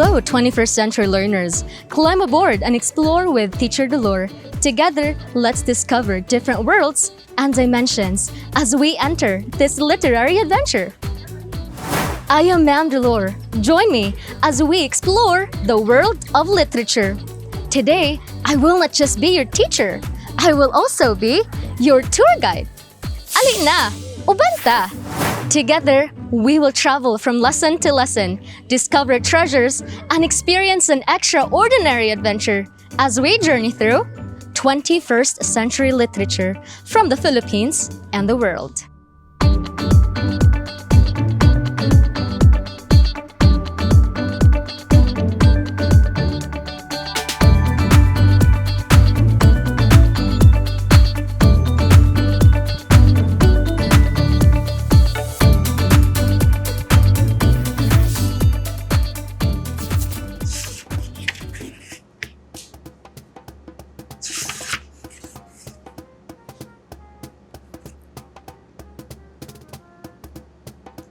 Hello, 21st century learners. Climb aboard and explore with Teacher Dolore. Together, let's discover different worlds and dimensions as we enter this literary adventure. I am Ma'am Dolore. Join me as we explore the world of literature. Today, I will not just be your teacher. I will also be your tour guide. Ali na, ubanta! Together, we will travel from lesson to lesson, discover treasures, and experience an extraordinary adventure as we journey through 21st century literature from the Philippines and the world.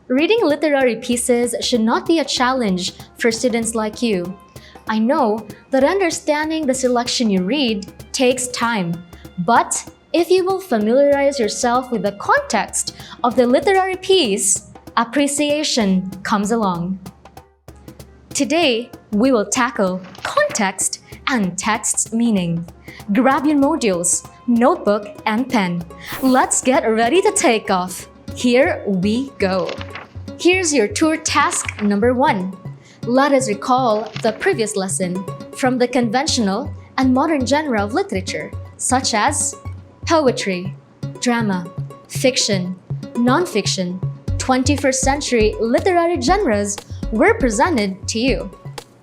Reading literary pieces should not be a challenge for students like you. I know that understanding the selection you read takes time, but if you will familiarize yourself with the context of the literary piece, appreciation comes along. Today, we will tackle context and text's meaning. Grab your modules, notebook, and pen. Let's get ready to take off. Here we go. Here's your tour task number 1. Let us recall the previous lesson from the conventional and modern genre of literature, such as poetry, drama, fiction, non-fiction. 21st century literary genres were presented to you.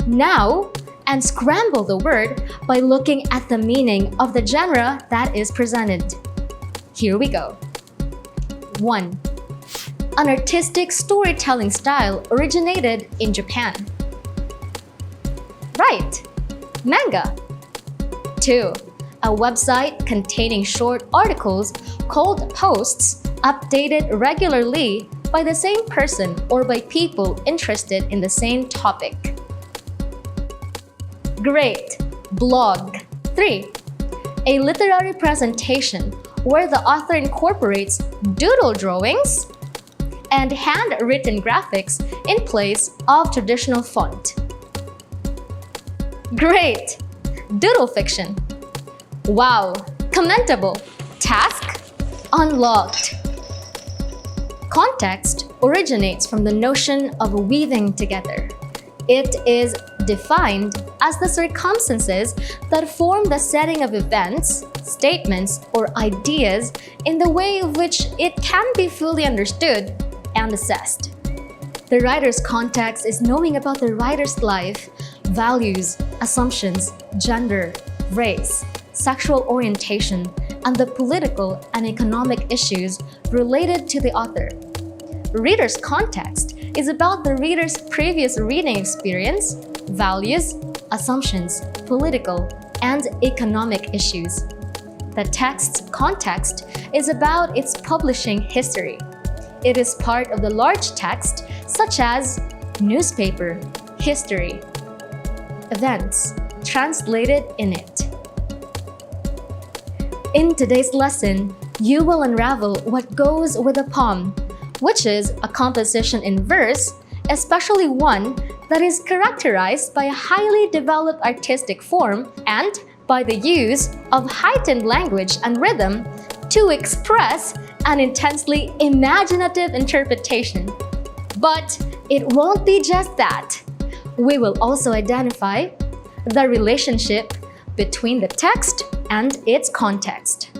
Now, unscramble the word by looking at the meaning of the genre that is presented. Here we go. 1. An artistic storytelling style originated in Japan. Right, manga. 2. A website containing short articles called posts updated regularly by the same person or by people interested in the same topic. Great, blog. 3. A literary presentation where the author incorporates doodle drawings and handwritten graphics in place of traditional font. Great! Doodle fiction. Wow! Commendable! Task unlocked. Context originates from the notion of weaving together. It is defined as the circumstances that form the setting of events, statements, or ideas in the way of which it can be fully understood and assessed. The writer's context is knowing about the writer's life, values, assumptions, gender, race, sexual orientation, and the political and economic issues related to the author. Reader's context is about the reader's previous reading experience, values, assumptions, political, and economic issues. The text's context is about its publishing history. It is part of the large text, such as newspaper, history, events, translated in it. In today's lesson, you will unravel what goes with a poem, which is a composition in verse, especially one that is characterized by a highly developed artistic form and by the use of heightened language and rhythm to express an intensely imaginative interpretation. But it won't be just that. We will also identify the relationship between the text and its context.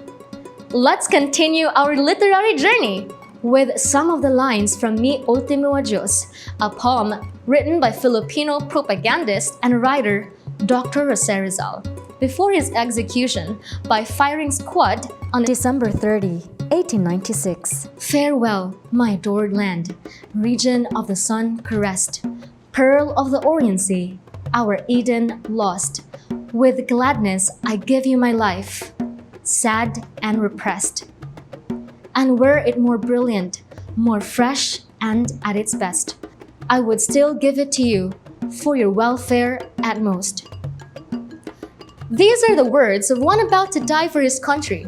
Let's continue our literary journey with some of the lines from Mi Ultimo Adios, a poem written by Filipino propagandist and writer Dr. Rizal before his execution by firing squad on December 30, 1896. Farewell, my adored land, region of the sun caressed, pearl of the Orient Sea, our Eden lost. With gladness I give you my life, sad and repressed. And were it more brilliant, more fresh and at its best, I would still give it to you for your welfare at most. These are the words of one about to die for his country.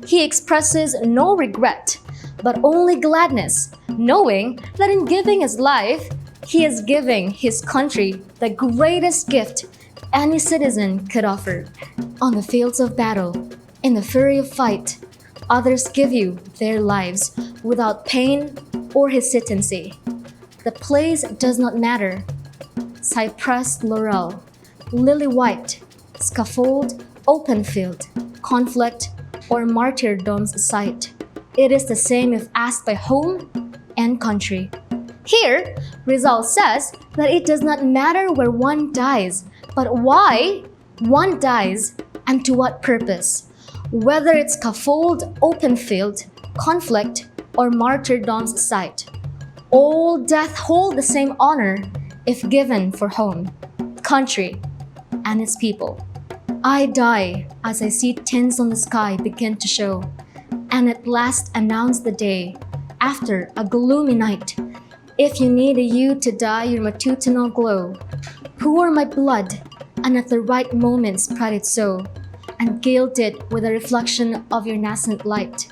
He expresses no regret, but only gladness, knowing that in giving his life, he is giving his country the greatest gift any citizen could offer. On the fields of battle, in the fury of fight, others give you their lives without pain or hesitancy. The place does not matter. Cypress, laurel, lily white, scaffold, open field, conflict, or martyrdom's site. It is the same if asked by home and country. Here, Rizal says that it does not matter where one dies, but why one dies and to what purpose. Whether it's scaffold, open field, conflict, or martyrdom's site. All death hold the same honor if given for home, country, and its people. I die as I see tints on the sky begin to show, and at last announce the day, after a gloomy night. If you need a you to dye your matutinal glow, pour my blood, and at the right moment spread it so, and gild it with a reflection of your nascent light.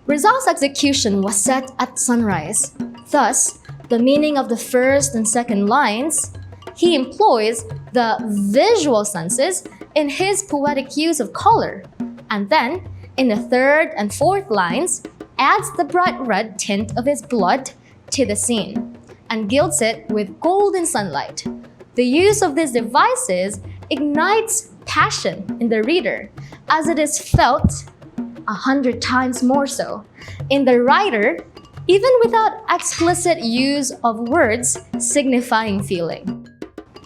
Rizal's execution was set at sunrise. Thus, the meaning of the first and second lines, he employs the visual senses in his poetic use of color, and then, in the third and fourth lines, adds the bright red tint of his blood to the scene, and gilds it with golden sunlight. The use of these devices ignites passion in the reader, as it is felt 100 times more so in the writer, even without explicit use of words signifying feeling.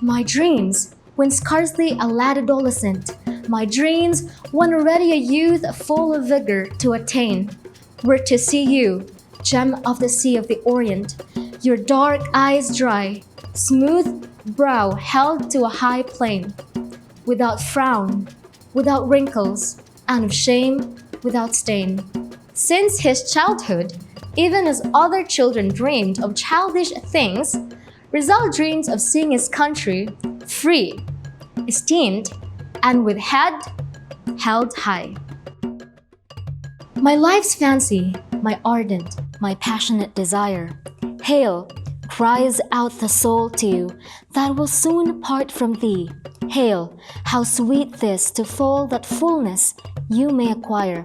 My dreams, when scarcely a lad adolescent, my dreams, when already a youth full of vigor to attain, were to see you, gem of the sea of the Orient, your dark eyes dry, smooth brow held to a high plane, without frown, without wrinkles, and of shame without stain. Since his childhood, even as other children dreamed of childish things, Rizal dreams of seeing his country free, esteemed, and with head held high. My life's fancy, my ardent, my passionate desire, hail, cries out the soul to you that will soon part from thee. Hail, how sweet this to fall that fullness you may acquire,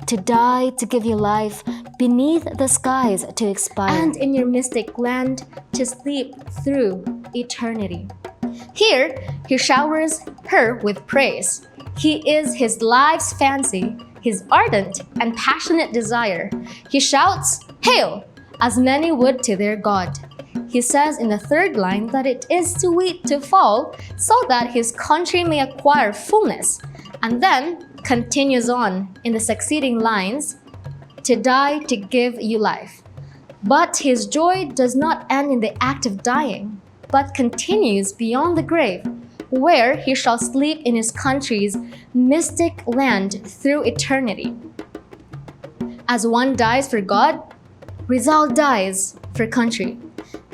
to die to give you life, beneath the skies to expire, and in your mystic land to sleep through eternity. Here, he showers her with praise. He is his life's fancy, his ardent and passionate desire. He shouts, "Hail!" as many would to their God. He says in the third line that it is sweet to fall so that his country may acquire fullness, and then continues on in the succeeding lines, to die to give you life. But his joy does not end in the act of dying, but continues beyond the grave, where he shall sleep in his country's mystic land through eternity. As one dies for God, Rizal dies for country.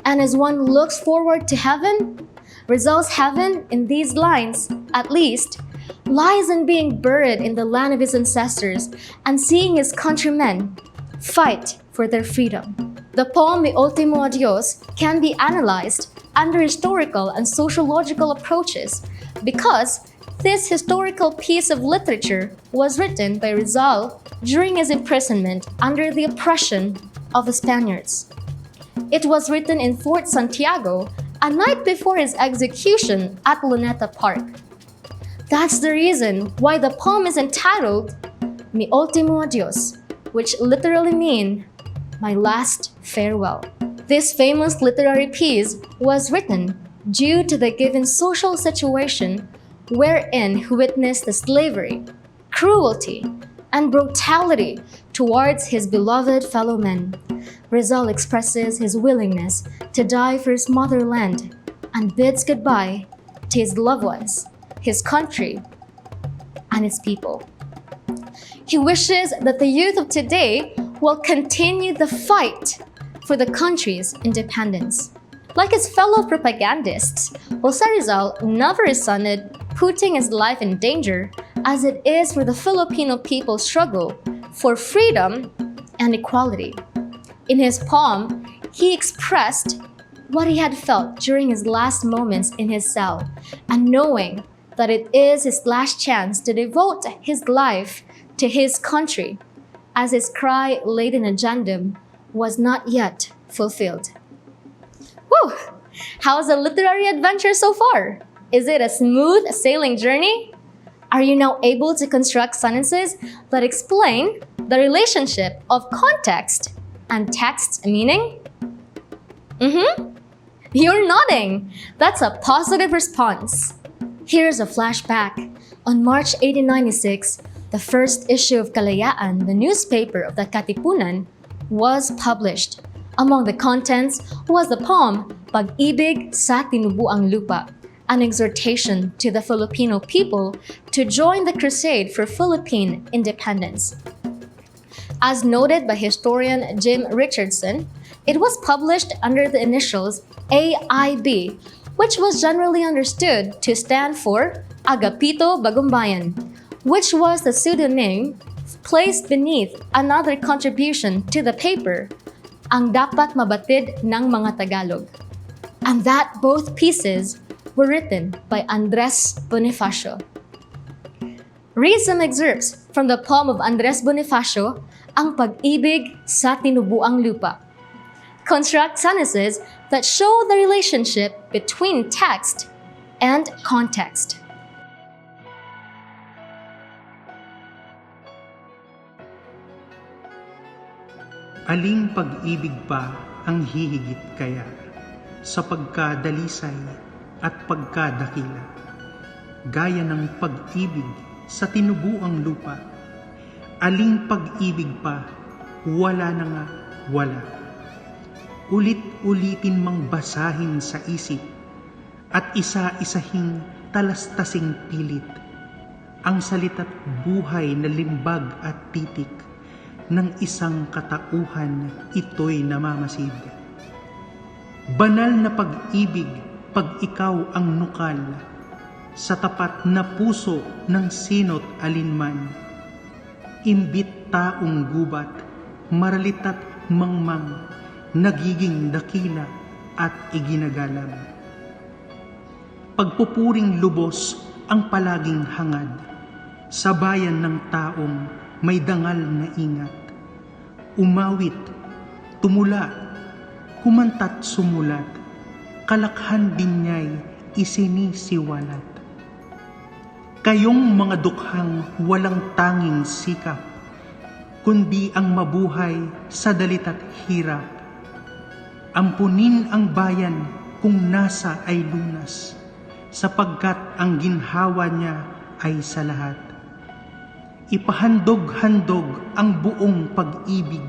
And as one looks forward to heaven, Rizal's heaven, in these lines at least, lies in being buried in the land of his ancestors and seeing his countrymen fight for their freedom. The poem the Ultimo Adios can be analyzed under historical and sociological approaches because this historical piece of literature was written by Rizal during his imprisonment under the oppression of the Spaniards. It was written in Fort Santiago a night before his execution at Luneta Park. That's the reason why the poem is entitled Mi Ultimo Adios, which literally means my last farewell. This famous literary piece was written due to the given social situation wherein he witnessed the slavery, cruelty, and brutality towards his beloved fellow men. Rizal expresses his willingness to die for his motherland and bids goodbye to his loved ones, his country, and his people. He wishes that the youth of today will continue the fight for the country's independence. Like his fellow propagandists, Jose Rizal never resented putting his life in danger as it is for the Filipino people's struggle for freedom and equality. In his poem, he expressed what he had felt during his last moments in his cell, and knowing that it is his last chance to devote his life to his country, as his cry-laden addendum was not yet fulfilled. Whew! How's the literary adventure so far? Is it a smooth sailing journey? Are you now able to construct sentences that explain the relationship of context and text meaning? You're nodding! That's a positive response. Here's a flashback. On March 1896, the first issue of Kalayaan, the newspaper of the Katipunan, was published. Among the contents was the poem Pag-ibig sa Tinubuang Lupa, an exhortation to the Filipino people to join the crusade for Philippine independence. As noted by historian Jim Richardson, it was published under the initials AIB, which was generally understood to stand for Agapito Bagumbayan, which was the pseudonym placed beneath another contribution to the paper, Ang Dapat Mabatid ng Mga Tagalog, and that both pieces were written by Andres Bonifacio. Read some excerpts from the poem of Andres Bonifacio, Ang Pag-ibig sa Tinubuang Lupa. Construct sentences that show the relationship between text and context. Aling pag-ibig pa ang hihigit kaya sa pagkadalisay at pagkadakila, gaya ng pag-ibig sa tinubuang lupa? Aling pag-ibig pa, wala na nga wala. Ulit-ulitin mang basahin sa isip at isa-isahing talastasing pilit ang salita't buhay na limbag at titik ng isang katauhan, ito'y namamasid. Banal na pag-ibig pag ikaw ang nukal sa tapat na puso ng sino't alinman. Imbit taong gubat, maralita't mangmang, nagiging dakila at iginagalang. Pagpupuring lubos ang palaging hangad sa bayan ng taong may dangal na ingat. Umawit, tumula, kumanta't sumulat, kalakhan din niya'y isinisiwalat. Kayong mga dukhang walang tanging sikap, kundi ang mabuhay sa dalita't hirap. Ampunin ang bayan kung nasa ay lunas, sapagkat ang ginhawa niya ay sa lahat. Ipahandog-handog ang buong pag-ibig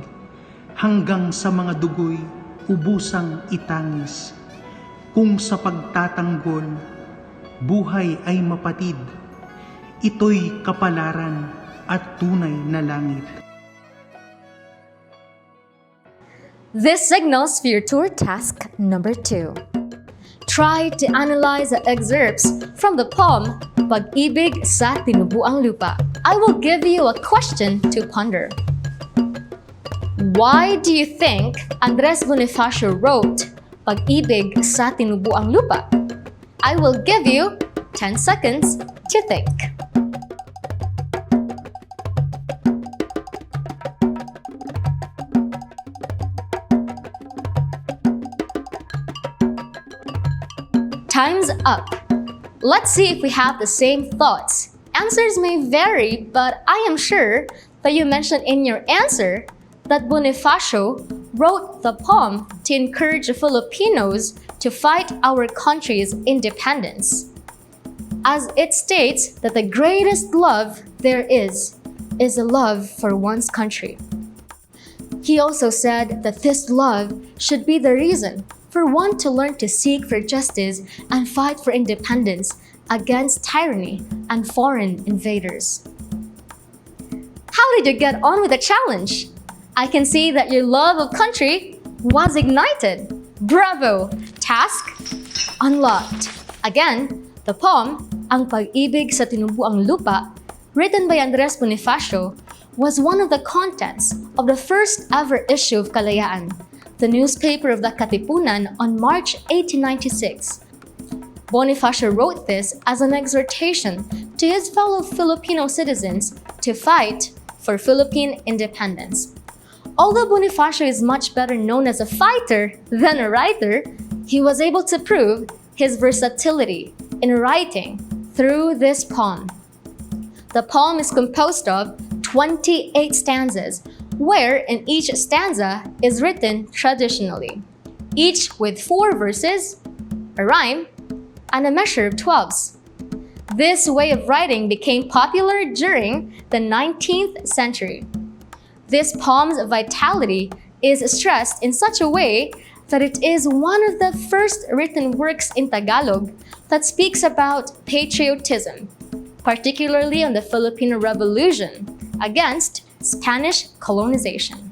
hanggang sa mga dugoy ubusang itangis. Kung sa pagtatanggol, buhay ay mapatid, ito'y kapalaran at tunay na langit. This signals for your tour task number 2. Try to analyze the excerpts from the poem Pag-ibig sa Tinubuang Lupa. I will give you a question to ponder. Why do you think Andres Bonifacio wrote Pag-ibig sa Tinubuang Lupa? I will give you 10 seconds to think. Time's up. Let's see if we have the same thoughts. Answers may vary, but I am sure that you mentioned in your answer that Bonifacio wrote the poem to encourage the Filipinos to fight our country's independence, as it states that the greatest love there is a love for one's country. He also said that this love should be the reason for one to learn to seek for justice and fight for independence against tyranny and foreign invaders. How did you get on with the challenge? I can see that your love of country was ignited. Bravo! Task unlocked. Again, the poem, Ang Pag-ibig sa Tinubuang Lupa, written by Andres Bonifacio, was one of the contents of the first ever issue of Kalayaan, the newspaper of the Katipunan, on March 1896. Bonifacio wrote this as an exhortation to his fellow Filipino citizens to fight for Philippine independence. Although Bonifacio is much better known as a fighter than a writer, he was able to prove his versatility in writing through this poem. The poem is composed of 28 stanzas, where in each stanza is written traditionally, each with 4 verses, a rhyme, and a measure of 12s. This way of writing became popular during the 19th century. This poem's vitality is stressed in such a way that it is one of the first written works in Tagalog that speaks about patriotism, particularly on the Filipino Revolution against Spanish colonization.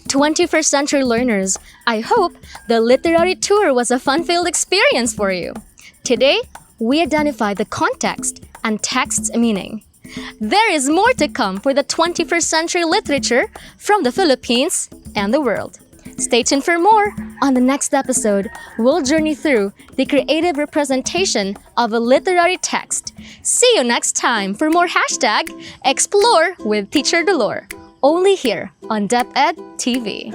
"21st century learners, I hope the literary tour was a fun-filled experience for you. Today, we identified the context and text's meaning. There is more to come for the 21st century literature from the Philippines and the world. Stay tuned for more. On the next episode, we'll journey through the creative representation of a literary text. See you next time for more #Explore with Teacher Dolore, only here on DepEd TV.